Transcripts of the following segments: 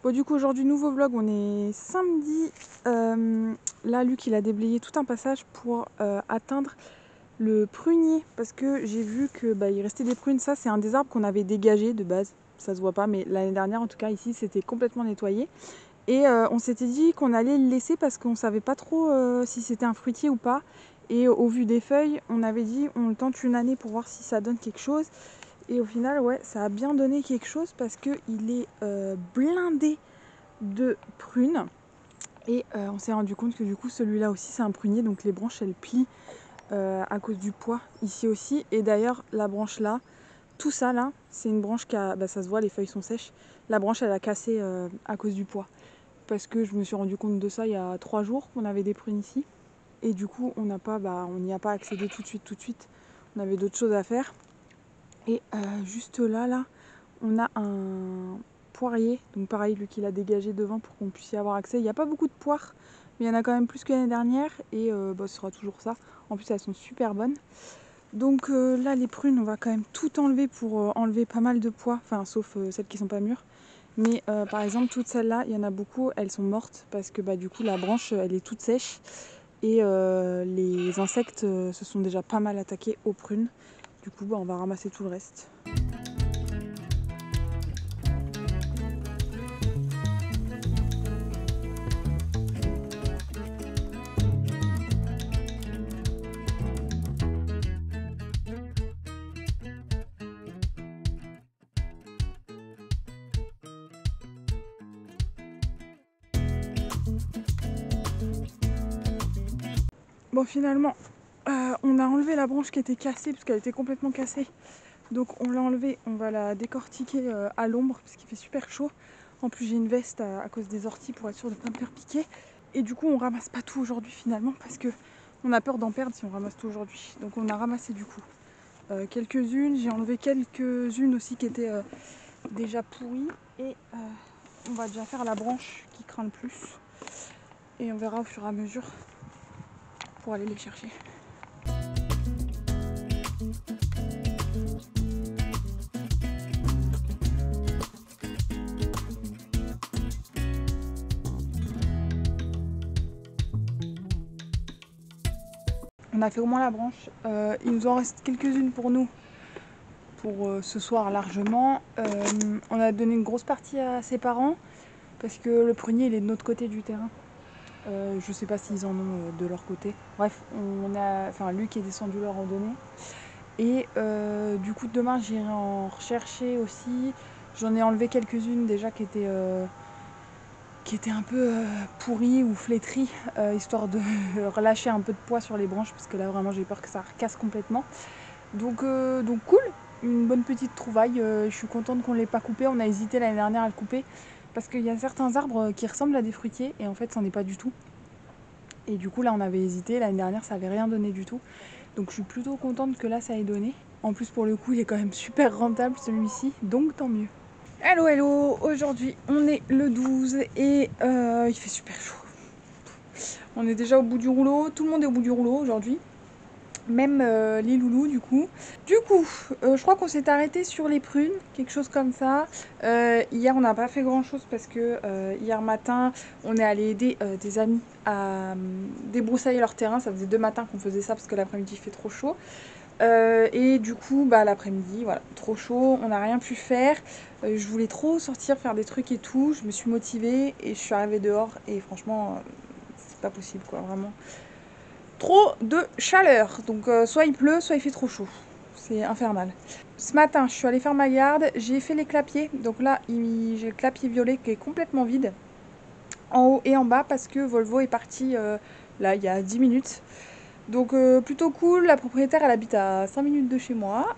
Bon, du coup, aujourd'hui, nouveau vlog, on est samedi. Là, Luc, il a déblayé tout un passage pour atteindre le prunier. Parce que j'ai vu que il restait des prunes. Ça, c'est un des arbres qu'on avait dégagé de base. Ça se voit pas, mais l'année dernière, en tout cas, ici, c'était complètement nettoyé. Et on s'était dit qu'on allait le laisser parce qu'on savait pas trop si c'était un fruitier ou pas. Et au vu des feuilles, on avait dit on le tente une année pour voir si ça donne quelque chose. Et au final, ouais, ça a bien donné quelque chose parce qu'il est blindé de prunes. Et on s'est rendu compte que du coup, celui-là aussi, c'est un prunier. Donc les branches, elles plient à cause du poids ici aussi. Et d'ailleurs, la branche là, tout ça là, c'est une branche qui a... ça se voit, les feuilles sont sèches. La branche, elle a cassé à cause du poids. Parce que je me suis rendu compte de ça il y a 3 jours qu'on avait des prunes ici. Et du coup, on n'y a pas accédé tout de suite. On avait d'autres choses à faire. Et juste là, on a un poirier. Donc pareil, lui qu'il a dégagé devant pour qu'on puisse y avoir accès. Il n'y a pas beaucoup de poires, mais il y en a quand même plus que l'année dernière. Et ce sera toujours ça. En plus, elles sont super bonnes. Donc là, les prunes, on va quand même tout enlever pour enlever pas mal de poids. Enfin, sauf celles qui sont pas mûres. Mais par exemple, toutes celles-là, il y en a beaucoup, elles sont mortes. Parce que du coup, la branche, elle est toute sèche. Et les insectes se sont déjà pas mal attaqués aux prunes. Du coup, on va ramasser tout le reste. Bon, finalement, on a enlevé la branche qui était cassée parce qu'elle était complètement cassée. Donc on l'a enlevée, on va la décortiquer à l'ombre parce qu'il fait super chaud. En plus j'ai une veste à cause des orties pour être sûre de ne pas me faire piquer. Et du coup on ramasse pas tout aujourd'hui finalement parce que on a peur d'en perdre si on ramasse tout aujourd'hui. Donc on a ramassé du coup quelques-unes. J'ai enlevé quelques-unes aussi qui étaient déjà pourries. Et on va déjà faire la branche qui craint le plus. Et on verra au fur et à mesure pour aller les chercher. On a fait au moins la branche. Il nous en reste quelques-unes pour nous, pour ce soir largement. On a donné une grosse partie à ses parents, parce que le prunier il est de notre côté du terrain. Je sais pas s'ils en ont de leur côté. Bref, Luc est descendu leur en donner. Et du coup demain j'irai en rechercher aussi. J'en ai enlevé quelques-unes déjà qui étaient un peu pourries ou flétries, histoire de relâcher un peu de poids sur les branches, parce que là vraiment j'ai peur que ça recasse complètement. Donc cool, une bonne petite trouvaille. Je suis contente qu'on ne l'ait pas coupé. On a hésité l'année dernière à le couper, parce qu'il y a certains arbres qui ressemblent à des fruitiers, et en fait ça n'en est pas du tout. Et du coup là on avait hésité, l'année dernière ça avait rien donné du tout. Donc je suis plutôt contente que là ça ait donné. En plus pour le coup il est quand même super rentable celui-ci, donc tant mieux. Hello hello, aujourd'hui on est le 12 et il fait super chaud. On est déjà au bout du rouleau, tout le monde est au bout du rouleau aujourd'hui. Même les loulous du coup. Je crois qu'on s'est arrêté sur les prunes, quelque chose comme ça. Hier on n'a pas fait grand chose parce que hier matin on est allé aider des amis à débroussailler leur terrain. Ça faisait 2 matins qu'on faisait ça parce que l'après-midi il fait trop chaud. Et du coup l'après-midi, voilà, trop chaud, on n'a rien pu faire. Je voulais trop sortir, faire des trucs et tout. Je me suis motivée et je suis arrivée dehors et franchement c'est pas possible quoi, vraiment. Trop de chaleur, donc soit il pleut, soit il fait trop chaud. C'est infernal. Ce matin, je suis allée faire ma garde, j'ai fait les clapiers. Donc là, j'ai le clapier violet qui est complètement vide, en haut et en bas, parce que Volvo est parti là il y a 10 minutes. Donc plutôt cool, la propriétaire elle habite à 5 minutes de chez moi,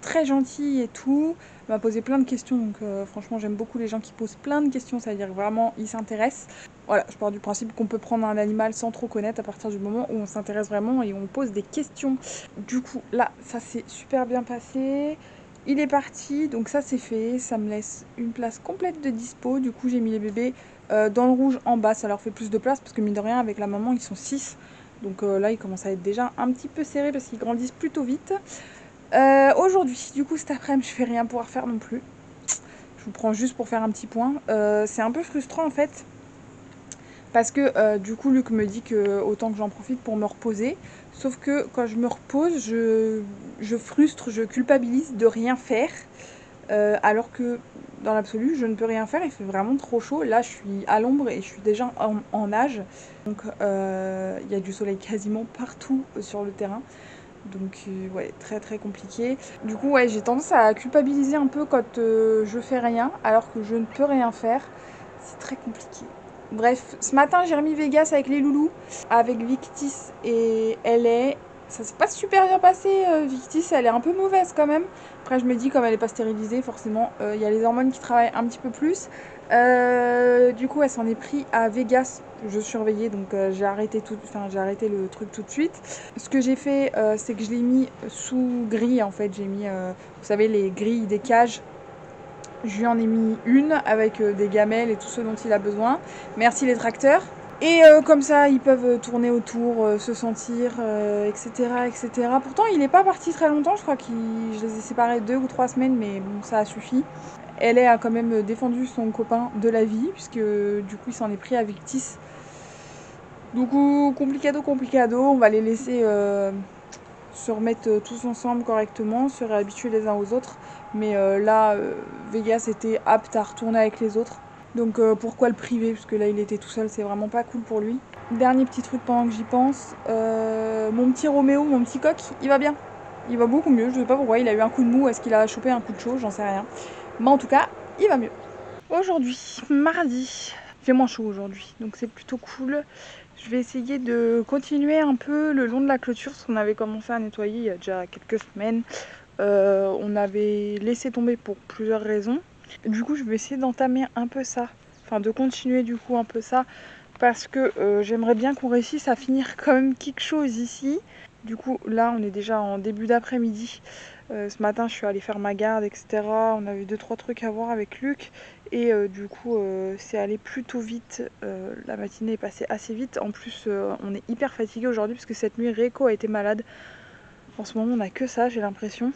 très gentille et tout, elle m'a posé plein de questions, donc franchement j'aime beaucoup les gens qui posent plein de questions, ça veut dire vraiment ils s'intéressent. Voilà, je pars du principe qu'on peut prendre un animal sans trop connaître à partir du moment où on s'intéresse vraiment et on pose des questions. Du coup là ça s'est super bien passé, il est parti, donc ça c'est fait, ça me laisse une place complète de dispo. Du coup j'ai mis les bébés dans le rouge en bas, ça leur fait plus de place parce que mine de rien avec la maman ils sont 6. Donc là, ils commencent à être déjà un petit peu serrés parce qu'ils grandissent plutôt vite. Aujourd'hui, du coup, cet après-midi, je vais rien pouvoir faire non plus. Je vous prends juste pour faire un petit point. C'est un peu frustrant en fait. Parce que du coup Luc me dit que autant que j'en profite pour me reposer. Sauf que quand je me repose, je frustre, je culpabilise de rien faire. Alors que dans l'absolu, je ne peux rien faire, il fait vraiment trop chaud. Là, je suis à l'ombre et je suis déjà en nage. Donc il y a du soleil quasiment partout sur le terrain. Donc ouais, très très compliqué. Du coup, ouais, j'ai tendance à culpabiliser un peu quand je fais rien, alors que je ne peux rien faire. C'est très compliqué. Bref, ce matin, j'ai remis Vegas avec les loulous, avec Victis et LA. Ça s'est pas super bien passé. Victis, elle est un peu mauvaise quand même. Après, je me dis, comme elle n'est pas stérilisée, forcément, il y a les hormones qui travaillent un petit peu plus. Du coup, elle s'en est pris à Vegas. Je surveillais, donc j'ai arrêté le truc tout de suite. Ce que j'ai fait, c'est que je l'ai mis sous grille, en fait. J'ai mis, vous savez, les grilles des cages. Je lui en ai mis une avec des gamelles et tout ce dont il a besoin. Merci les tracteurs. Et comme ça, ils peuvent tourner autour, se sentir, etc., etc. Pourtant, il n'est pas parti très longtemps. Je crois que je les ai séparés 2 ou 3 semaines, mais bon, ça a suffi. Elle a quand même défendu son copain de la vie, puisque du coup, il s'en est pris à Victis. Du coup, complicado. On va les laisser se remettre tous ensemble correctement, se réhabituer les uns aux autres. Mais là, Vegas était apte à retourner avec les autres. Donc pourquoi le priver? Parce que là, il était tout seul, c'est vraiment pas cool pour lui. Dernier petit truc pendant que j'y pense. Mon petit Roméo, mon petit coq, il va bien. Il va beaucoup mieux, je sais pas pourquoi. Il a eu un coup de mou, est-ce qu'il a chopé un coup de chaud? J'en sais rien. Mais en tout cas, il va mieux. Aujourd'hui, mardi, il fait moins chaud aujourd'hui, donc c'est plutôt cool. Je vais essayer de continuer un peu le long de la clôture, parce qu'on avait commencé à nettoyer il y a déjà quelques semaines. On avait laissé tomber pour plusieurs raisons. Du coup, je vais essayer d'entamer un peu ça, enfin de continuer du coup un peu ça, parce que j'aimerais bien qu'on réussisse à finir quand même quelque chose ici. Du coup, là, on est déjà en début d'après-midi. Ce matin, je suis allée faire ma garde, etc. On avait 2-3 trucs à voir avec Luc. Et du coup, c'est allé plutôt vite. La matinée est passée assez vite. En plus, on est hyper fatigué aujourd'hui parce que cette nuit, Réco a été malade. En ce moment, on n'a que ça, j'ai l'impression.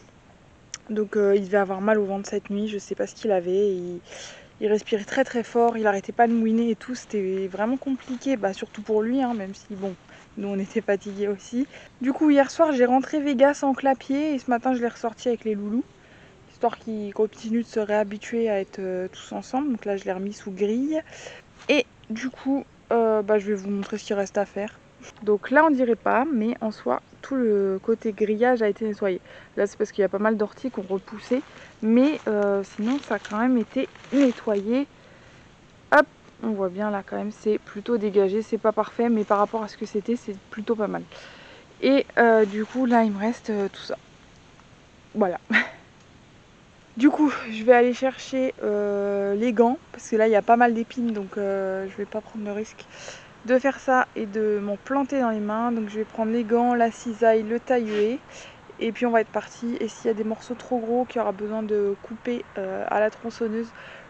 Donc, il devait avoir mal au ventre cette nuit. Je sais pas ce qu'il avait. Il respirait très très fort. Il arrêtait pas de mouiner et tout. C'était vraiment compliqué. Bah, surtout pour lui, hein, même si, bon, nous, on était fatigués aussi. Du coup, hier soir, j'ai rentré Vegas en clapier. Et ce matin, je l'ai ressorti avec les loulous. Histoire qu'ils continuent de se réhabituer à être tous ensemble. Donc là, je l'ai remis sous grille. Et du coup, je vais vous montrer ce qu'il reste à faire. Donc là, on dirait pas, mais en soi, tout le côté grillage a été nettoyé. Là, c'est parce qu'il y a pas mal d'orties qu'on repoussait. Mais sinon, ça a quand même été nettoyé. Hop, on voit bien là quand même, c'est plutôt dégagé. C'est pas parfait, mais par rapport à ce que c'était, c'est plutôt pas mal. Et du coup, là, il me reste tout ça. Voilà. Du coup, je vais aller chercher les gants, parce que là, il y a pas mal d'épines, donc je vais pas prendre le risque de faire ça et de m'en planter dans les mains. Donc je vais prendre les gants, la cisaille, le taille-haie, et puis on va être parti. Et s'il y a des morceaux trop gros qu'il y aura besoin de couper à la tronçonneuse,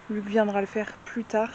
Luc viendra le faire plus tard.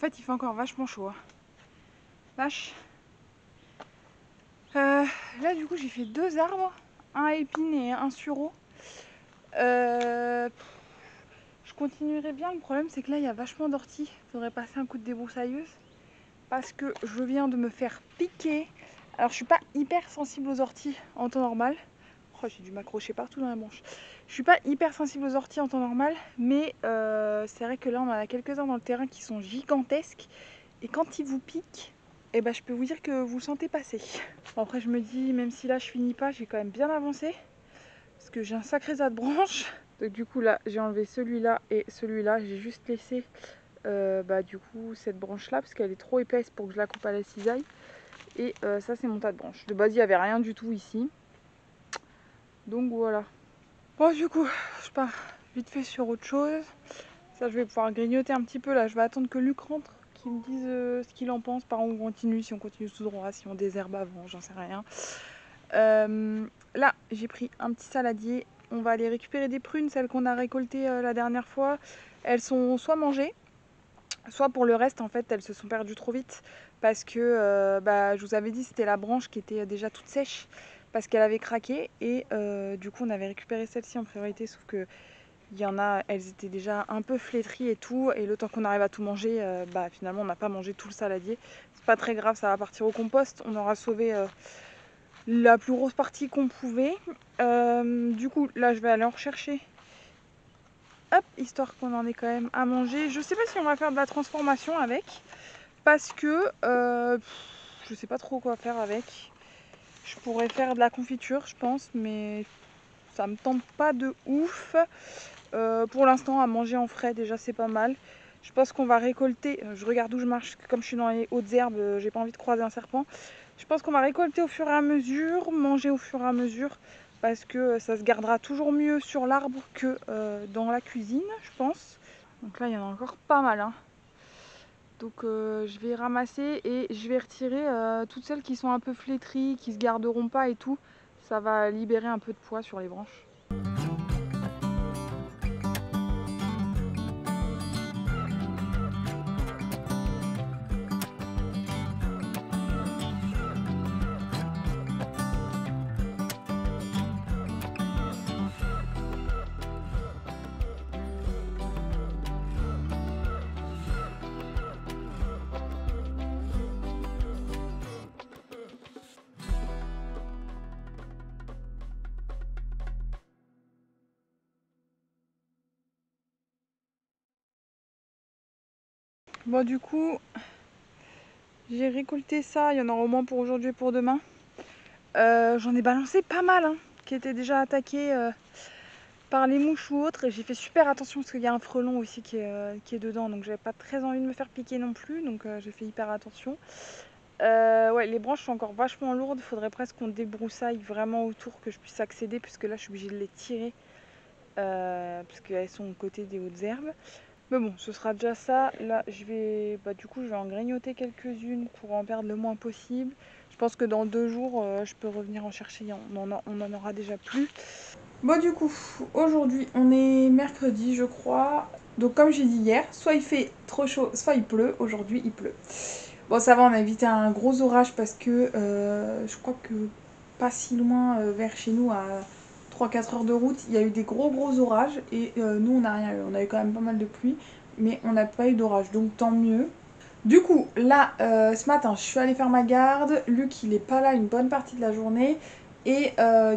fait il fait encore vachement chaud. Hein. Vache. Là du coup j'ai fait 2 arbres, un à épines et un sureau. Je continuerai bien, le problème c'est que là il y a vachement d'orties. Faudrait passer un coup de débroussailleuse parce que je viens de me faire piquer. Alors je suis pas hyper sensible aux orties en temps normal. Oh, j'ai dû m'accrocher partout dans la branche. Je suis pas hyper sensible aux orties en temps normal, mais c'est vrai que là on en a quelques-uns dans le terrain qui sont gigantesques. Et quand ils vous piquent, eh ben, je peux vous dire que vous le sentez passer. Bon, après je me dis, même si là je finis pas, j'ai quand même bien avancé. Parce que j'ai un sacré tas de branches. Donc du coup là j'ai enlevé celui-là et celui-là. J'ai juste laissé du coup cette branche là parce qu'elle est trop épaisse pour que je la coupe à la cisaille. Et ça c'est mon tas de branches. De base il n'y avait rien du tout ici. Donc voilà. Bon du coup je pars vite fait sur autre chose. Ça je vais pouvoir grignoter un petit peu là. Je vais attendre que Luc rentre, qu'il me dise ce qu'il en pense, par où on continue, si on continue tout droit, si on désherbe avant, j'en sais rien. Là j'ai pris un petit saladier. On va aller récupérer des prunes, celles qu'on a récoltées la dernière fois. Elles sont soit mangées, soit pour le reste en fait elles se sont perdues trop vite. Parce que je vous avais dit c'était la branche qui était déjà toute sèche. Parce qu'elle avait craqué et du coup on avait récupéré celle-ci en priorité, sauf que il y en a, elles étaient déjà un peu flétries et tout, et le temps qu'on arrive à tout manger, finalement on n'a pas mangé tout le saladier. C'est pas très grave, ça va partir au compost, on aura sauvé la plus grosse partie qu'on pouvait. Du coup là je vais aller en rechercher, hop, histoire qu'on en ait quand même à manger. Je sais pas si on va faire de la transformation avec, parce que je sais pas trop quoi faire avec. Je pourrais faire de la confiture je pense, mais ça me tente pas de ouf. Pour l'instant à manger en frais déjà c'est pas mal. Je pense qu'on va récolter, je regarde où je marche, comme je suis dans les hautes herbes, j'ai pas envie de croiser un serpent. Je pense qu'on va récolter au fur et à mesure, manger au fur et à mesure, parce que ça se gardera toujours mieux sur l'arbre que dans la cuisine je pense. Donc là il y en a encore pas mal hein. Donc je vais ramasser et je vais retirer toutes celles qui sont un peu flétries, qui se garderont pas et tout. Ça va libérer un peu de poids sur les branches. Bon du coup, j'ai récolté ça, il y en aura au moins pour aujourd'hui et pour demain. J'en ai balancé pas mal, hein, qui étaient déjà attaqués par les mouches ou autres. Et j'ai fait super attention parce qu'il y a un frelon aussi qui est dedans. Donc j'avais pas très envie de me faire piquer non plus. Donc j'ai fait hyper attention. Ouais, les branches sont encore vachement lourdes. Il faudrait presque qu'on débroussaille vraiment autour, que je puisse accéder. Puisque là je suis obligée de les tirer. Parce qu'elles sont aux côtés des hautes herbes. Mais bon, ce sera déjà ça. Là, je vais en grignoter quelques-unes pour en perdre le moins possible. Je pense que dans 2 jours, je peux revenir en chercher. On en aura déjà plus. Bon, du coup, aujourd'hui, on est mercredi, je crois. Donc, comme j'ai dit hier, soit il fait trop chaud, soit il pleut. Aujourd'hui, il pleut. Bon, ça va, on a évité un gros orage parce que je crois que pas si loin vers chez nous, à 3-4 heures de route, il y a eu des gros orages et nous on n'a rien eu. On a eu quand même pas mal de pluie, mais on n'a pas eu d'orage, donc tant mieux. Du coup, là, ce matin, je suis allée faire ma garde. Luc, il est pas là une bonne partie de la journée. Et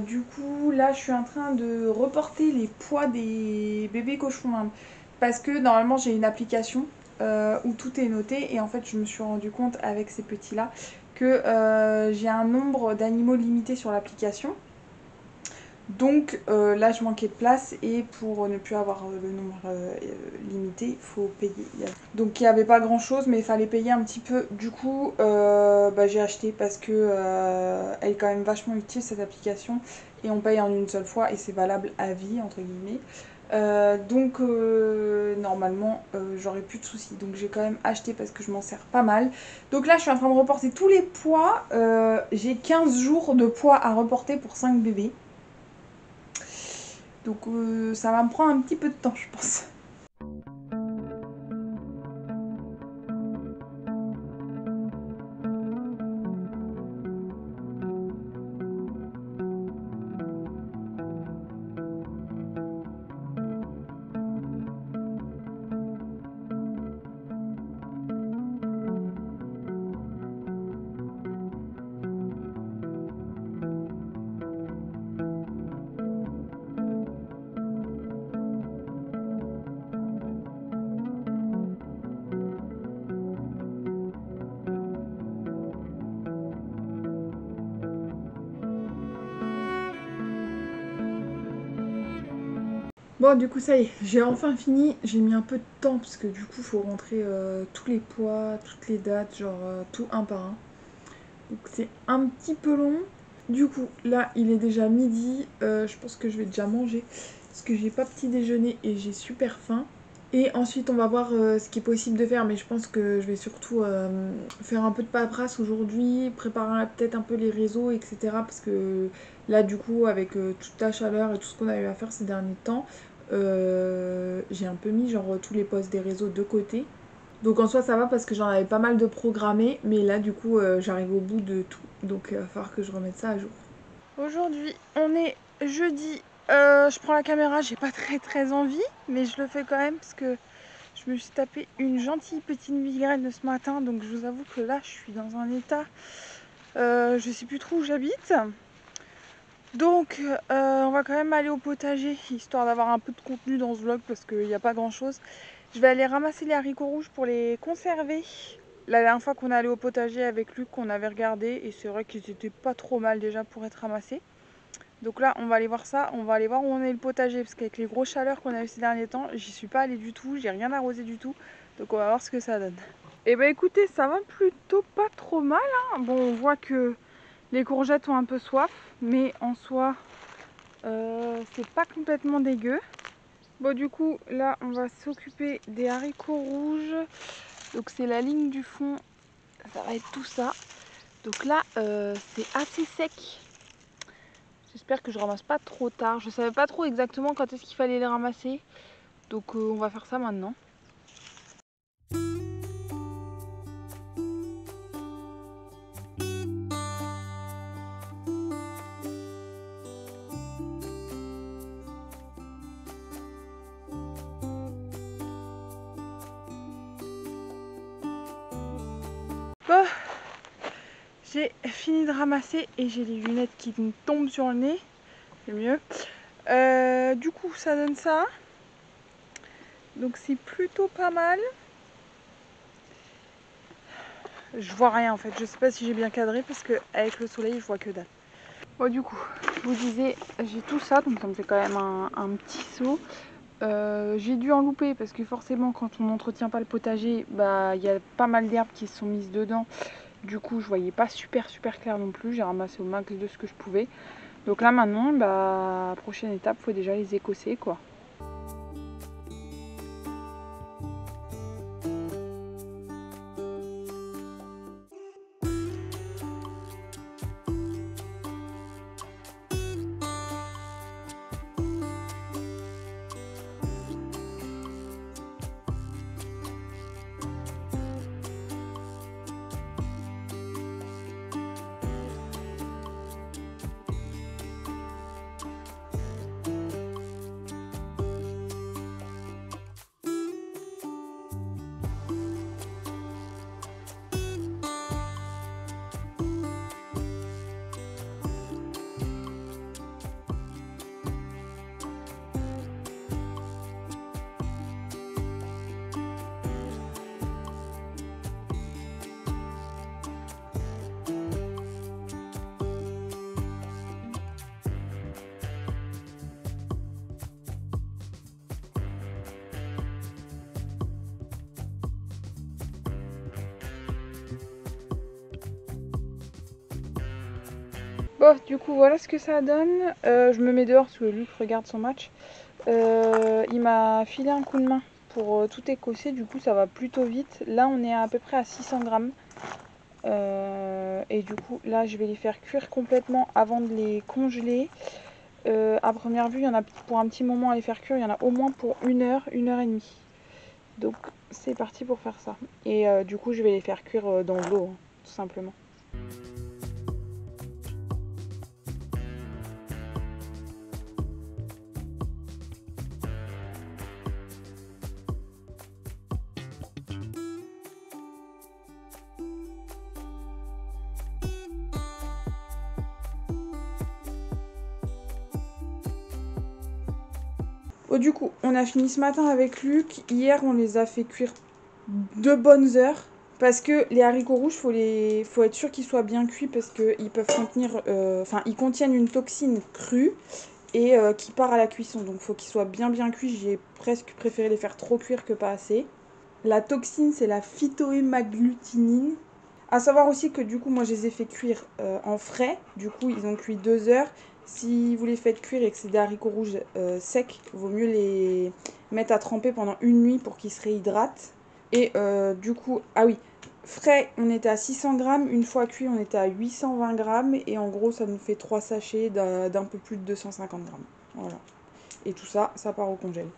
du coup, là, je suis en train de reporter les poids des bébés cochons d'Inde. Parce que normalement, j'ai une application où tout est noté. Et en fait, je me suis rendu compte avec ces petits-là que j'ai un nombre d'animaux limité sur l'application. Donc là je manquais de place et pour ne plus avoir le nombre limité, il faut payer. Donc il n'y avait pas grand chose mais il fallait payer un petit peu. Du coup j'ai acheté parce que elle est quand même vachement utile cette application et on paye en une seule fois et c'est valable à vie entre guillemets. Donc normalement j'aurais plus de soucis, donc j'ai quand même acheté parce que je m'en sers pas mal. Donc là je suis en train de reporter tous les poids. J'ai 15 jours de poids à reporter pour 5 bébés. Donc ça va me prendre un petit peu de temps je pense. Bon, du coup, ça y est, j'ai enfin fini. J'ai mis un peu de temps parce que du coup, il faut rentrer tous les poids, toutes les dates, genre tout un par un. Donc, c'est un petit peu long. Du coup, là, il est déjà midi. Je pense que je vais déjà manger parce que j'ai pas petit déjeuner et j'ai super faim. Et ensuite, on va voir ce qui est possible de faire. Mais je pense que je vais surtout faire un peu de paperasse aujourd'hui, préparer peut-être un peu les réseaux, etc. Parce que là, du coup, avec toute la chaleur et tout ce qu'on a eu à faire ces derniers temps, j'ai un peu mis genre tous les posts des réseaux de côté. Donc en soi ça va parce que j'en avais pas mal de programmés, mais là du coup j'arrive au bout de tout. Donc il va falloir que je remette ça à jour. Aujourd'hui on est jeudi, je prends la caméra, j'ai pas très envie, mais je le fais quand même parce que je me suis tapé une gentille petite migraine ce matin, donc je vous avoue que là je suis dans un état, je sais plus trop où j'habite. Donc on va quand même aller au potager, histoire d'avoir un peu de contenu dans ce vlog parce qu'il n'y a pas grand chose. Je vais aller ramasser les haricots rouges pour les conserver. La dernière fois qu'on est allé au potager avec Luc, on avait regardé et c'est vrai qu'ils étaient pas trop mal déjà pour être ramassés. Donc là on va aller voir ça, on va aller voir où on est le potager parce qu'avec les grosses chaleurs qu'on a eu ces derniers temps, j'y suis pas allée du tout, j'ai rien arrosé du tout. Donc on va voir ce que ça donne. Et bah écoutez, ça va plutôt pas trop mal, hein. Bon, on voit que les courgettes ont un peu soif, mais en soi c'est pas complètement dégueu. Bon, du coup là on va s'occuper des haricots rouges. Donc c'est la ligne du fond, ça va être tout ça. Donc là c'est assez sec. J'espère que je ramasse pas trop tard. Je savais pas trop exactement quand est-ce qu'il fallait les ramasser. Donc on va faire ça maintenant. Bon, j'ai fini de ramasser et j'ai les lunettes qui me tombent sur le nez. C'est mieux. Du coup ça donne ça. Donc c'est plutôt pas mal. Je vois rien en fait. Je sais pas si j'ai bien cadré parce que avec le soleil je vois que dalle. Bon, du coup je vous disais j'ai tout ça, donc ça me fait quand même un petit saut. J'ai dû en louper parce que forcément quand on n'entretient pas le potager, bah il y a pas mal d'herbes qui se sont mises dedans. Du coup je voyais pas super clair non plus. J'ai ramassé au max de ce que je pouvais. Donc là maintenant, bah prochaine étape, faut déjà les écosser quoi. Bon, du coup, voilà ce que ça donne. Je me mets dehors parce que Luc regarde son match. Il m'a filé un coup de main pour tout écosser. Du coup, ça va plutôt vite. Là, on est à peu près à 600 grammes. Et du coup, là, je vais les faire cuire complètement avant de les congeler. À première vue, il y en a pour un petit moment à les faire cuire. Il y en a au moins pour 1 heure, 1 heure et demie. Donc, c'est parti pour faire ça. Et du coup, je vais les faire cuire dans l'eau, hein, tout simplement. Oh, du coup, on a fini ce matin avec Luc. Hier, on les a fait cuire 2 bonnes heures. Parce que les haricots rouges, faut être sûr qu'ils soient bien cuits parce qu'ils peuvent contenir, ils contiennent une toxine crue et qui part à la cuisson. Donc il faut qu'il soit bien cuit. J'ai presque préféré les faire trop cuire que pas assez. La toxine, c'est la phytohémagglutinine. À savoir aussi que du coup, moi je les ai fait cuire en frais. Du coup, ils ont cuit 2 heures. Si vous les faites cuire et que c'est des haricots rouges secs, il vaut mieux les mettre à tremper pendant une nuit pour qu'ils se réhydratent. Et du coup, ah oui, frais, on était à 600 grammes. Une fois cuit, on était à 820 grammes. Et en gros, ça nous fait 3 sachets d'un peu plus de 250 grammes. Voilà. Et tout ça, ça part au congèle.